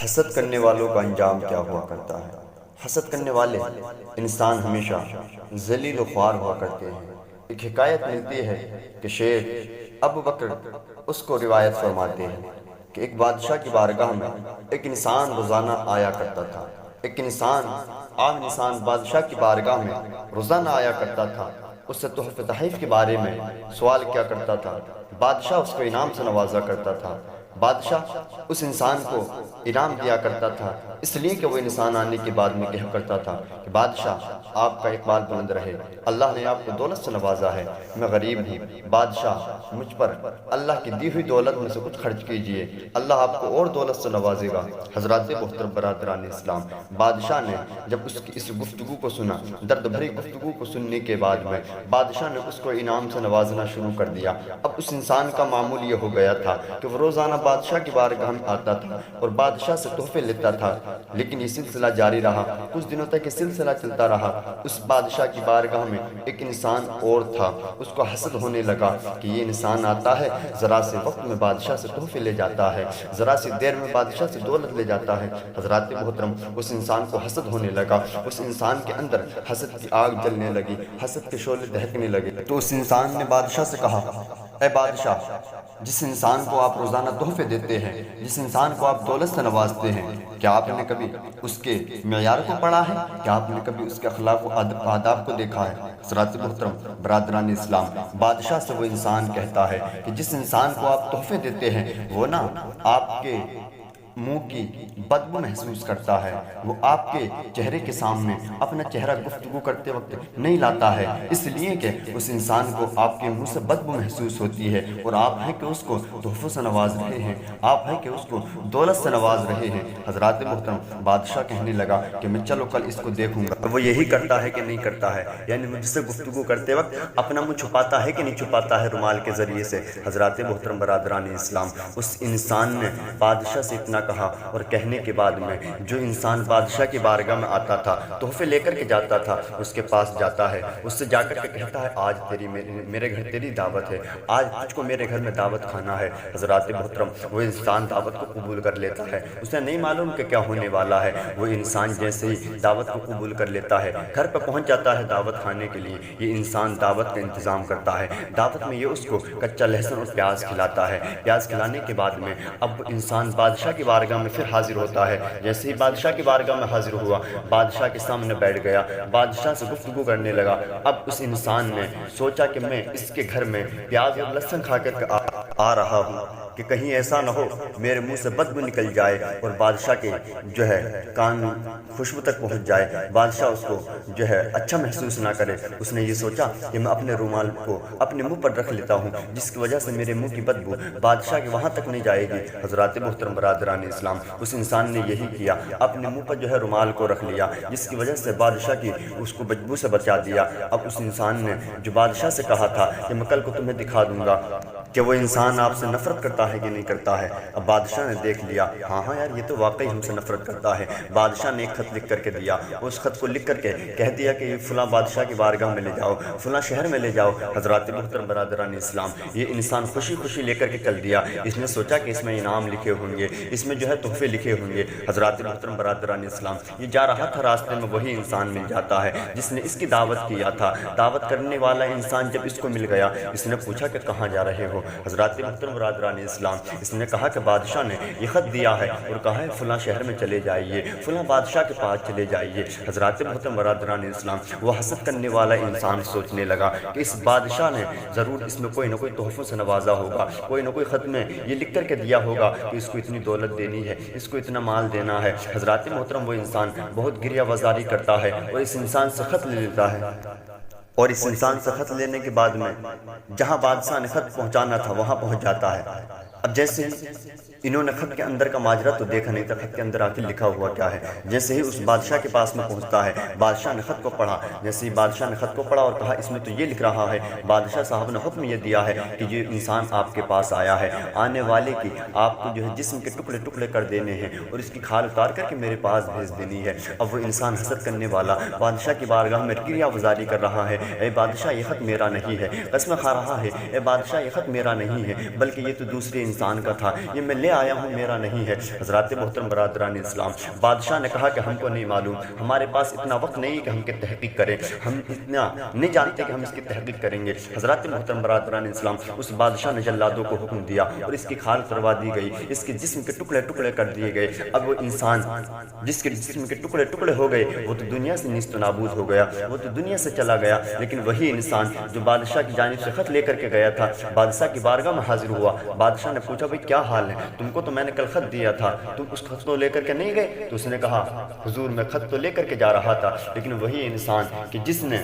حسد کرنے والوں کا انجام کیا ہوا کرتا ہے؟ حسد کرنے والے انسان ہمیشہ ذلیل و خوار ہوا کرتے ہیں۔ ایک حکایت ملتی ہے کہ شیخ ابو بکر اس کو روایت فرماتے ہیں کہ ایک بادشاہ کی بارگاہ میں ایک انسان روزانہ آیا کرتا تھا۔ ایک عام انسان بادشاہ کی بارگاہ میں روزانہ آیا کرتا تھا، اس سے تحفہ تحائف کے بارے میں سوال کیا کرتا تھا۔ بادشاہ اس کو انعام سے نوازا کرتا تھا۔ بادشاہ اس انسان کو انعام دیا کرتا تھا اس لیے کہ وہ انسان آنے کے بعد میں کہا کرتا تھا کہ بادشاہ آپ کا اقبال بلند رہے، اللہ نے آپ کو دولت سے نوازا ہے، میں غریب ہوں، بادشاہ مجھ پر اللہ کی دی ہوئی دولت میں سے کچھ خرچ کیجئے، اللہ آپ کو اور دولت سے نوازے گا۔ حضرات محترم برادران اسلام، بادشاہ نے جب اس کی اس گفتگو کو سنا، درد بھری گفتگو کو سننے کے بعد میں بادشاہ نے اس کو انعام سے نوازنا شروع کر دیا۔ اب اس انسان کا معمول یہ ہو گیا تھا کہ وہ روزانہ بادشاہ کی بارگاہ میں آتا تھا اور بادشاہ سے تحفے لیتا تھا، لیکن یہ سلسلہ جاری رہا، کچھ دنوں تک یہ سلسلہ چلتا رہا۔ اس بادشاہ کی بارگاہ میں ایک انسان اور تھا، اس کو حسد ہونے لگا کہ یہ انسان آتا ہے، ذرا سے وقت میں بادشاہ سے تحفے لے جاتا ہے، ذرا سی دیر میں بادشاہ سے دولت لے جاتا ہے۔ حضرات محترم، اس انسان کو حسد ہونے لگا، اس انسان کے اندر حسد کی آگ جلنے لگی، حسد کے شعلے دہکنے لگے۔ تو اس انسان نے بادشاہ سے کہا، اے بادشاہ، جس انسان کو آپ روزانہ تحفے دیتے ہیں، جس انسان کو آپ دولت سے نوازتے ہیں، کیا آپ نے کبھی اس کے معیار کو پڑھا ہے؟ کیا آپ نے کبھی اس کے اخلاق و آداب کو دیکھا ہے؟ حضرات محترم برادران اسلام، بادشاہ سے وہ انسان کہتا ہے کہ جس انسان کو آپ تحفے دیتے ہیں وہ نا آپ کے منہ کی بدبو محسوس کرتا ہے، وہ آپ کے چہرے کے سامنے اپنا چہرہ گفتگو کرتے وقت نہیں لاتا ہے، اس لیے کہ اس انسان کو آپ کے منہ سے بدبو محسوس ہوتی ہے، اور آپ ہیں کہ اس کو تحفوں سے نواز رہے ہیں، آپ ہیں کہ اس کو دولت سے نواز رہے ہیں۔ حضرات محترم، بادشاہ کہنے لگا کہ میں چلو کل اس کو دیکھوں گا وہ یہی کرتا ہے کہ نہیں کرتا ہے، یعنی مجھ سے گفتگو کرتے وقت اپنا منہ چھپاتا ہے کہ نہیں چھپاتا ہے رومال کے ذریعے سے۔ حضرات محترم برادران اسلام، اس انسان نے بادشاہ سے اتنا کہا، اور کہنے کے بعد میں جو انسان بادشاہ کی بارگاہ میں آتا تھا، تحفے لے کر کے جاتا تھا، اس کے پاس جاتا ہے، اس سے جا کر کے کہتا ہے آج میرے گھر تیری دعوت ہے، آج تجھ کو میرے گھر میں دعوت کھانا ہے۔ حضرات محترم، وہ انسان دعوت کو قبول کر لیتا ہے، اسے نہیں معلوم کہ کیا ہونے والا ہے، وہ انسان جیسے ہی دعوت کو قبول کر لیتا ہے، گھر پہ پہنچ جاتا ہے دعوت کھانے کے لیے۔ یہ انسان دعوت کا انتظام کرتا ہے، دعوت میں یہ اس کو کچا لہسن اور پیاز کھلاتا ہے، پیاز کھلانے کے بعد میں اب انسان بادشاہ کی بارگاہ میں پھر حاضر ہوتا ہے۔ جیسے ہی بادشاہ کی بارگاہ میں حاضر ہوا، بادشاہ کے سامنے بیٹھ گیا، بادشاہ سے گفتگو کرنے لگا۔ اب اس انسان نے سوچا کہ میں اس کے گھر میں پیاز اور لہسن کھا کر آ رہا ہوں کہ کہیں ایسا نہ ہو میرے منہ سے بدبو نکل جائے اور بادشاہ کے جو ہے کان خوشبو تک پہنچ جائے، بادشاہ اس کو جو ہے اچھا محسوس نہ کرے۔ اس نے یہ سوچا کہ میں اپنے رومال کو اپنے منہ پر رکھ لیتا ہوں، جس کی وجہ سے میرے منہ کی بدبو بادشاہ کے وہاں تک نہیں جائے گی۔ حضرات محترم برادران اسلام، اس انسان نے یہی کیا، اپنے منہ پر جو ہے رومال کو رکھ لیا، جس کی وجہ سے بادشاہ کی اس کو بدبو سے بچا دیا۔ اب اس انسان نے جو بادشاہ سے کہا تھا کہ میں کل کو تمہیں دکھا دوں گا کہ وہ انسان آپ سے نفرت کرتا ہے کہ نہیں کرتا ہے، اب بادشاہ نے دیکھ لیا، ہاں یار یہ تو واقعی ہم سے نفرت کرتا ہے۔ بادشاہ نے ایک خط لکھ کر کے دیا، اس خط کو لکھ کر کے کہہ دیا کہ یہ فلاں بادشاہ کی بارگاہ میں لے جاؤ، فلاں شہر میں لے جاؤ۔ حضرات محترم برادران اسلام، یہ انسان خوشی خوشی لے کر کے چل دیا، اس نے سوچا کہ اس میں انعام لکھے ہوں گے، اس میں جو ہے تحفے لکھے ہوں گے۔ حضرات محترم برادران اسلام، یہ جا رہا تھا، راستے میں وہی انسان مل جاتا ہے جس نے اس کی دعوت کیا تھا۔ دعوت کرنے والا انسان جب اس کو مل گیا، اس نے پوچھا کہ کہاں جا رہے ہو؟ حضرات محترم برادران اسلام، اس نے کہا کہ بادشاہ نے یہ خط دیا ہے اور کہا ہے فلاں شہر میں چلے جائیے، فلاں بادشاہ کے پاس چلے جائیے۔ حضرات محترم برادران اسلام، وہ حسد کرنے والا انسان سوچنے لگا کہ اس بادشاہ نے ضرور اس میں کوئی نہ کوئی تحفوں سے نوازا ہوگا، کوئی نہ کوئی خط میں یہ لکھ کر کے دیا ہوگا کہ اس کو اتنی دولت دینی ہے، اس کو اتنا مال دینا ہے۔ حضرات محترم، وہ انسان بہت گریہ وزاری کرتا ہے اور اس انسان سے خط لے لیتا ہے، اور اس انسان سے خط لینے کے بعد میں جہاں بادشاہ نے خط پہنچانا تھا وہاں پہنچ جاتا ہے۔ اب جیسے انہوں نے خط کے اندر کا ماجرا تو دیکھا نہیں تھا، خط کے اندر آخر لکھا ہوا کیا ہے۔ جیسے ہی اس بادشاہ کے پاس میں پہنچتا ہے، بادشاہ نے خط کو پڑھا، جیسے ہی بادشاہ نے خط کو پڑھا اور کہا اس میں تو یہ لکھ رہا ہے، بادشاہ صاحب نے حکم یہ دیا ہے کہ یہ انسان آپ کے پاس آیا ہے، آنے والے کی آپ کو جو ہے جسم کے ٹکڑے ٹکڑے کر دینے ہیں اور اس کی کھال اتار کر کے میرے پاس بھیج دینی ہے۔ اب وہ انسان حسد کرنے والا بادشاہ کی بارگاہ میں گریہ وزاری کر رہا ہے، اے بادشاہ یہ خط میرا نہیں ہے، قسم کھا رہا ہے، اے بادشاہ یہ خط میرا نہیں ہے بلکہ یہ تو دوسرے انسان کا تھا، یہ میں لے آیا ہوں میرا نہیں ہے۔ حضرات محترم برادران اسلام، بادشاہ نے کہا کہ ہم کو نہیں معلوم، ہمارے پاس اتنا وقت نہیں کہ ہم کی تحقیق کریں، ہم اتنا نہیں جانتے کہ ہم اس کی تحقیق کریں گے۔ حضرات محترم برادران اسلام، اس بادشاہ نے جلادوں کو حکم دیا اور اس کی کھال کروا دی گئی، اس کے جسم کے ٹکڑے ٹکڑے کر دیے گئے۔ اب وہ انسان جس کے جسم کے ٹکڑے ٹکڑے ہو گئے وہ تو دنیا سے نیست و نابود ہو گیا، وہ تو دنیا سے چلا گیا، لیکن وہی انسان جو بادشاہ کی جانب سے خط لے کر کے گیا تھا، بادشاہ کی بارگاہ میں حاضر ہوا۔ بادشاہ نے پوچھا بھئی کیا حال ہے، تم کو تو میں نے کل خط دیا تھا، تم اس خط کو لے کر کے نہیں گئے؟ تو اس نے کہا حضور میں خط تو لے کر کے جا رہا تھا، لیکن وہی انسان کہ جس نے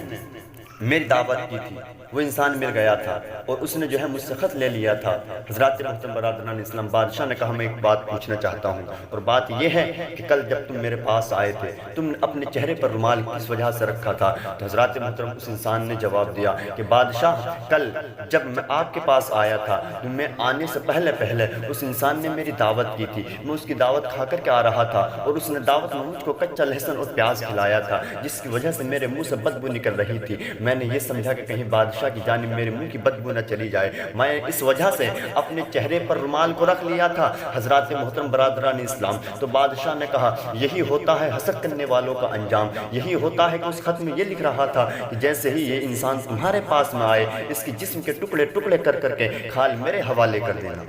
میری دعوت کی تھی وہ انسان مل گیا تھا اور اس نے جو ہے مجھ سے خط لے لیا تھا۔ حضرات محترم برادران اسلام، بادشاہ نے کہا میں ایک بات پوچھنا چاہتا ہوں، اور بات یہ ہے کہ کل جب تم میرے پاس آئے تھے تم نے اپنے چہرے پر رومال کس وجہ سے رکھا تھا؟ تو حضرات محترم اس انسان نے جواب دیا کہ بادشاہ کل جب میں آپ کے پاس آیا تھا تو میں آنے سے پہلے اس انسان نے میری دعوت کی تھی، میں اس کی دعوت کھا کر کے آ رہا تھا اور اس نے دعوت میں مجھ کو کچا لہسن اور پیاز کھلایا تھا، جس کی وجہ سے میرے منہ سے بدبو نکل رہی تھی۔ میں نے یہ سمجھا کہ کہیں بادشاہ کی جانب میرے منہ کی بدبو نہ چلی جائے، میں اس وجہ سے اپنے چہرے پر رومال کو رکھ لیا تھا۔ حضرات محترم برادران اسلام، تو بادشاہ نے کہا یہی ہوتا ہے حسد کرنے والوں کا انجام، یہی ہوتا ہے کہ اس خط میں یہ لکھ رہا تھا کہ جیسے ہی یہ انسان تمہارے پاس میں آئے اس کی جسم کے ٹکڑے ٹکڑے کر کر کے کھال میرے حوالے کر دینا۔